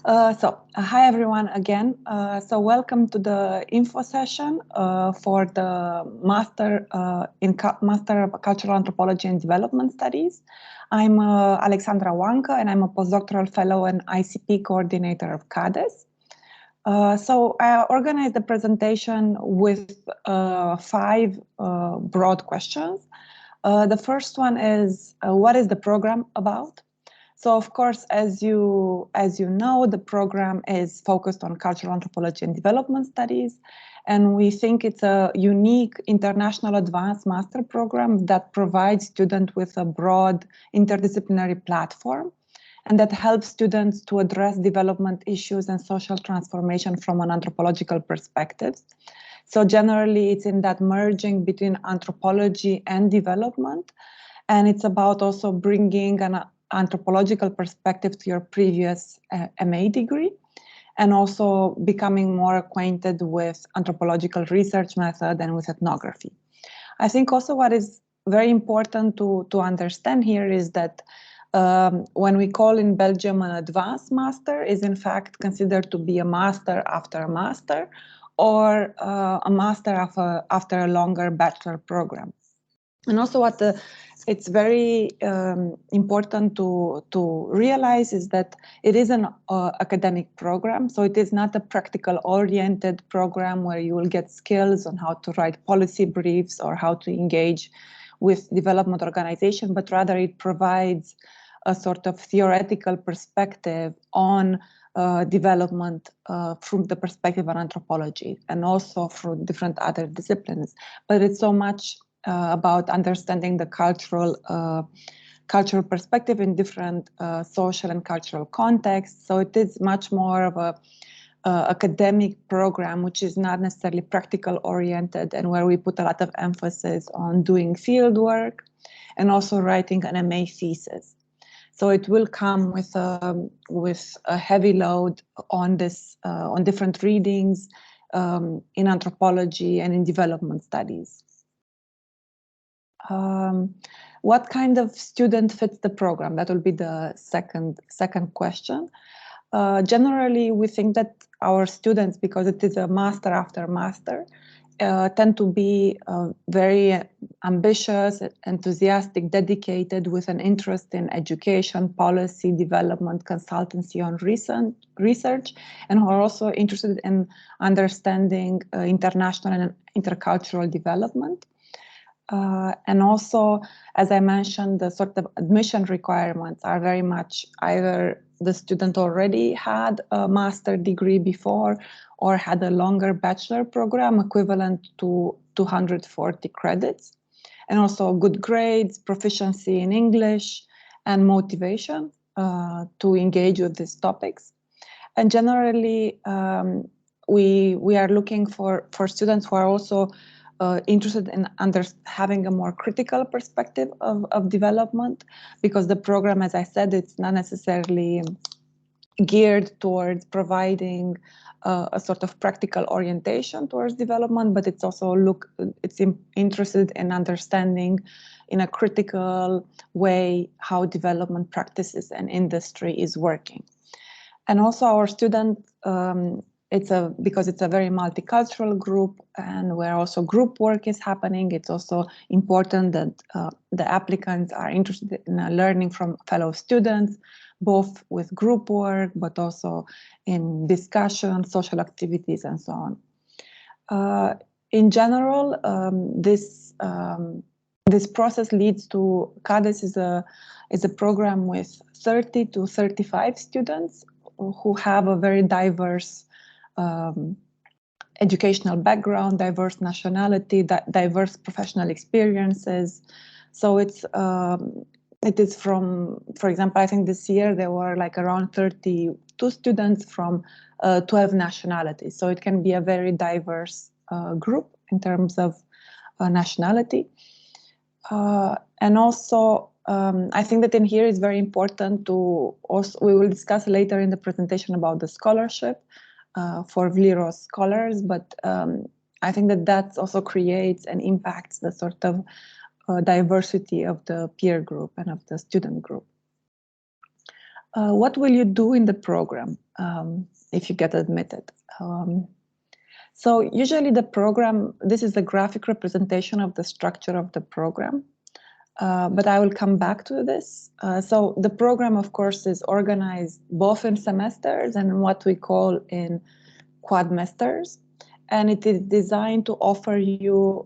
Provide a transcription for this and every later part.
Hi everyone again. Welcome to the info session for the Master of Cultural Anthropology and Development Studies. I'm Alexandra Wanka, and I'm a postdoctoral fellow and ICP coordinator of CADES. I organized the presentation with 5 broad questions. The first one is, what is the program about? So, of course, as you know, the program is focused on cultural anthropology and development studies, and we think it's a unique international advanced master program that provides students with a broad interdisciplinary platform, and that helps students to address development issues and social transformation from an anthropological perspective. So generally, it's in that merging between anthropology and development, and it's about also bringing an anthropological perspective to your previous MA degree, and also becoming more acquainted with anthropological research method and with ethnography. I think also what is very important to understand here is that when we call in Belgium an advanced master, is in fact considered to be a master after a master, or a master after a longer bachelor program. And also it's very important to realize is that it is an academic program, so it is not a practical-oriented program where you will get skills on how to write policy briefs or how to engage with development organization, but rather it provides a sort of theoretical perspective on development from the perspective of anthropology and also from different other disciplines. But it's so much about understanding the cultural perspective in different social and cultural contexts. So it is much more of a academic program, which is not necessarily practical oriented, and where we put a lot of emphasis on doing field work and also writing an MA thesis. So it will come with a heavy load on this on different readings in anthropology and in development studies. What kind of student fits the program? That will be the second question. Generally, we think that our students, because it is a master after master, tend to be very ambitious, enthusiastic, dedicated, with an interest in education, policy, development, consultancy on research, and who are also interested in understanding international and intercultural development. And also, as I mentioned, the sort of admission requirements are very much either the student already had a master degree before or had a longer bachelor program equivalent to 240 credits, and also good grades, proficiency in English, and motivation to engage with these topics. And generally, we are looking for students who are also interested in having a more critical perspective of development, because the program, as I said, it's not necessarily geared towards providing a sort of practical orientation towards development, but it's also interested in understanding in a critical way how development practices and industry is working. And also our students, because it's a very multicultural group, and where also group work is happening, it's also important that the applicants are interested in learning from fellow students, both with group work, but also in discussion, social activities, and so on. In general, this process leads to CADES is a program with 30 to 35 students who have a very diverse educational background, diverse nationality, diverse professional experiences. So it is from, for example, I think this year there were like around 32 students from 12 nationalities. So it can be a very diverse group in terms of nationality. And also, I think that in here is very important to also, we will discuss later in the presentation about the scholarship for VLIRO scholars, but I think that also creates and impacts the sort of diversity of the peer group and of the student group. What will you do in the program if you get admitted? So usually the program, this is the graphic representation of the structure of the program, but I will come back to this. So the program, of course, is organized both in semesters and what we call in quadmesters. And it is designed to offer you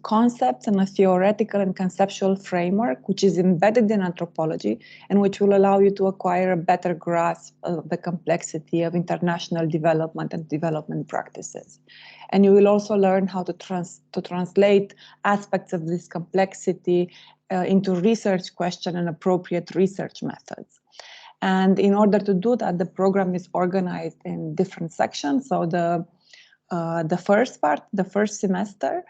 concepts and a theoretical and conceptual framework, which is embedded in anthropology and which will allow you to acquire a better grasp of the complexity of international development and development practices. And you will also learn how to translate aspects of this complexity into research questions and appropriate research methods. And in order to do that, the program is organized in different sections. So the first part, the first semester,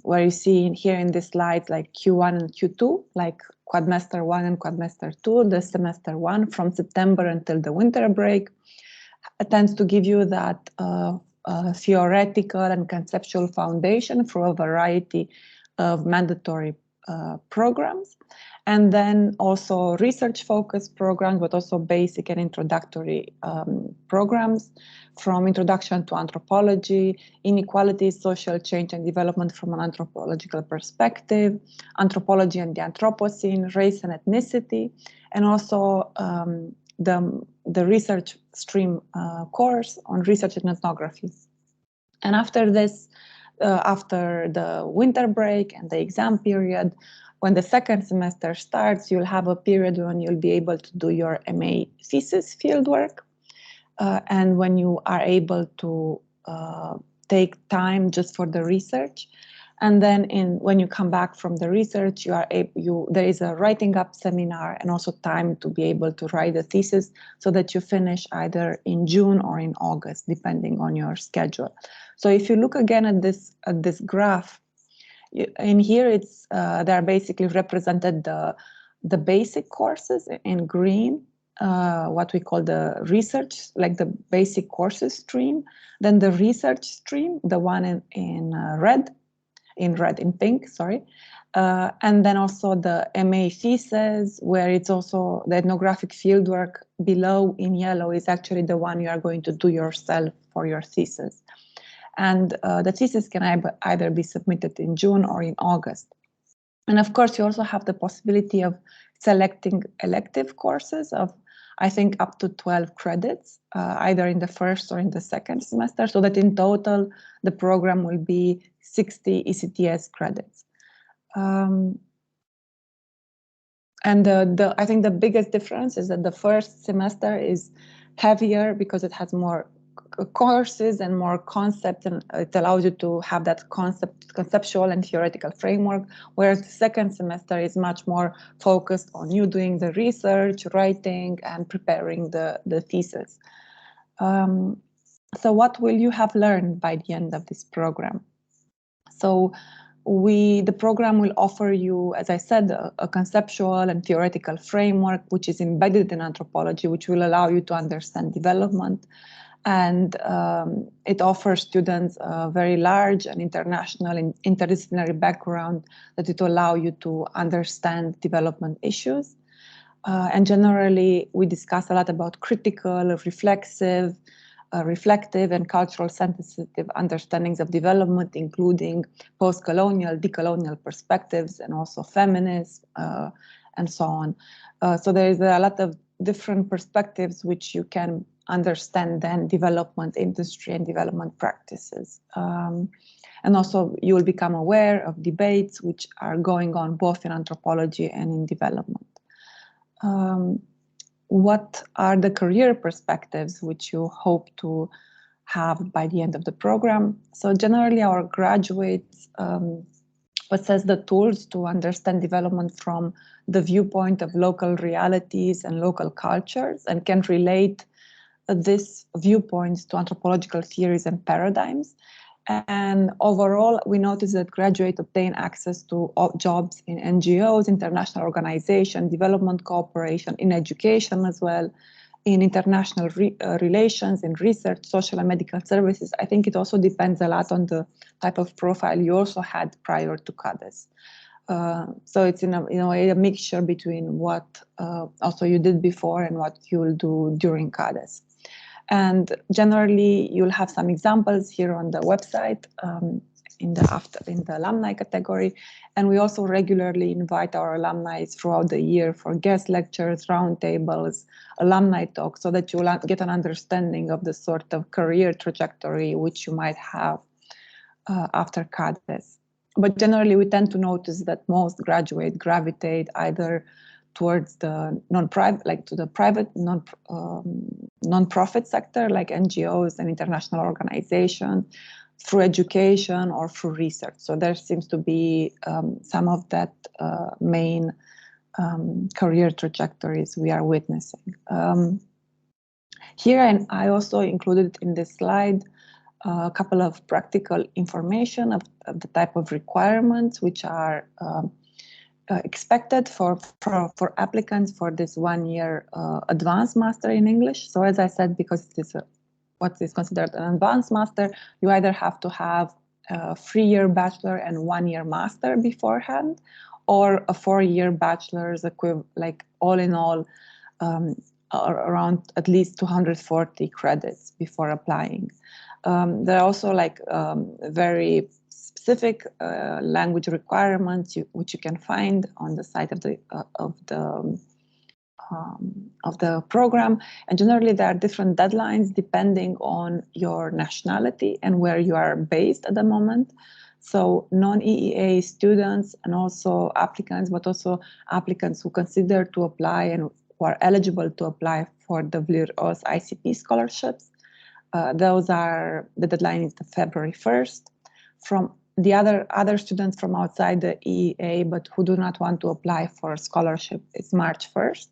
where you see here in this slide, like Q1 and Q2, like quadmester 1 and quadmester 2, the semester 1 from September until the winter break, tends to give you that theoretical and conceptual foundation for a variety of mandatory programs. And then also research-focused programs, but also basic and introductory programs, from introduction to anthropology, inequalities, social change and development from an anthropological perspective, anthropology and the Anthropocene, race and ethnicity, and also the research stream course on research and ethnography. And after this, after the winter break and the exam period, when the second semester starts, you'll have a period when you'll be able to do your MA thesis fieldwork. And when you are able to take time just for the research. And then when you come back from the research, there is a writing up seminar and also time to be able to write the thesis so that you finish either in June or in August, depending on your schedule. So if you look again at this graph, in here they're basically represented the basic courses in green, what we call the research, like the basic courses stream, then the research stream, the one in pink, sorry. And then also the MA thesis, where it's also the ethnographic fieldwork below in yellow is actually the one you are going to do yourself for your thesis. And the thesis can either be submitted in June or in August. And of course, you also have the possibility of selecting elective courses of, I think, up to 12 credits, either in the first or in the second semester, so that in total, the program will be 60 ECTS credits. And I think the biggest difference is that the first semester is heavier because it has more courses and more concepts, and it allows you to have that conceptual and theoretical framework, whereas the second semester is much more focused on you doing the research, writing, and preparing the thesis. So what will you have learned by the end of this program? So the program will offer you, as I said, a conceptual and theoretical framework, which is embedded in anthropology, which will allow you to understand development. And it offers students a very large and international and interdisciplinary background that it will allow you to understand development issues. And generally, we discuss a lot about critical, reflective, and cultural sensitive understandings of development, including post-colonial, decolonial perspectives, and also feminist, and so on. So there is a lot of different perspectives which you can understand then development industry and development practices. And also you will become aware of debates which are going on both in anthropology and in development. What are the career perspectives which you hope to have by the end of the program? So generally our graduates possess the tools to understand development from the viewpoint of local realities and local cultures, and can relate these viewpoints to anthropological theories and paradigms. And overall, we notice that graduates obtain access to jobs in NGOs, international organizations, development cooperation, in education as well, in international relations, in research, social and medical services. I think it also depends a lot on the type of profile you also had prior to CADES. So it's in a way a mixture between what also you did before and what you will do during CADES. And generally, you'll have some examples here on the website in the alumni category. And we also regularly invite our alumni throughout the year for guest lectures, roundtables, alumni talks, so that you'll get an understanding of the sort of career trajectory which you might have after CADES. But generally, we tend to notice that most graduates gravitate either towards the non-private, like to the private non-profit sector, like NGOs and international organizations, through education or through research. So there seems to be some of that main career trajectories we are witnessing. Here, and I also included in this slide a couple of practical information of the type of requirements which are expected for applicants for this 1 year advanced master in English. So as I said, because it is what is considered an advanced master, you either have to have a 3-year bachelor and 1 year master beforehand, or a 4-year bachelor's equivalent, like all in all, around at least 240 credits before applying. There are also like very specific language requirements which you can find on the site of the program, and generally there are different deadlines depending on your nationality and where you are based at the moment. So non-EEA students and also applicants, but also applicants who consider to apply and who are eligible to apply for the VLIR-OS ICP scholarships. Those are, the deadline is the February 1st. From the other students from outside the EEA, but who do not want to apply for a scholarship, it's March 1st.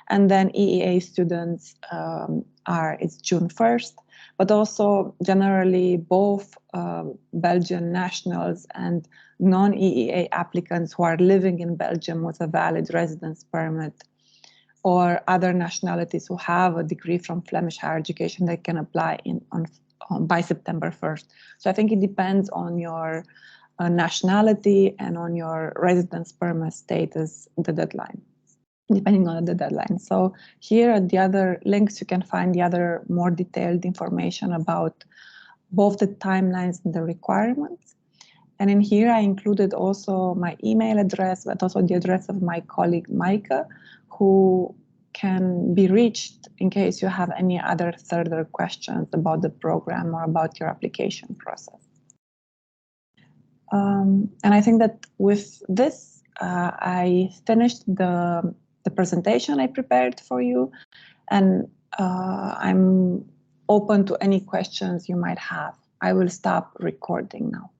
And then EEA students it's June 1st, but also generally both Belgian nationals and non-EEA applicants who are living in Belgium with a valid residence permit, or other nationalities who have a degree from Flemish higher education, they can apply by September 1st. So I think it depends on your nationality and on your residence permit status, the deadline, depending on the deadline. So here at the other links, you can find the other more detailed information about both the timelines and the requirements. And in here, I included also my email address, but also the address of my colleague, Micah, who can be reached in case you have any other further questions about the program or about your application process. And I think that with this, I finished the presentation I prepared for you, and I'm open to any questions you might have. I will stop recording now.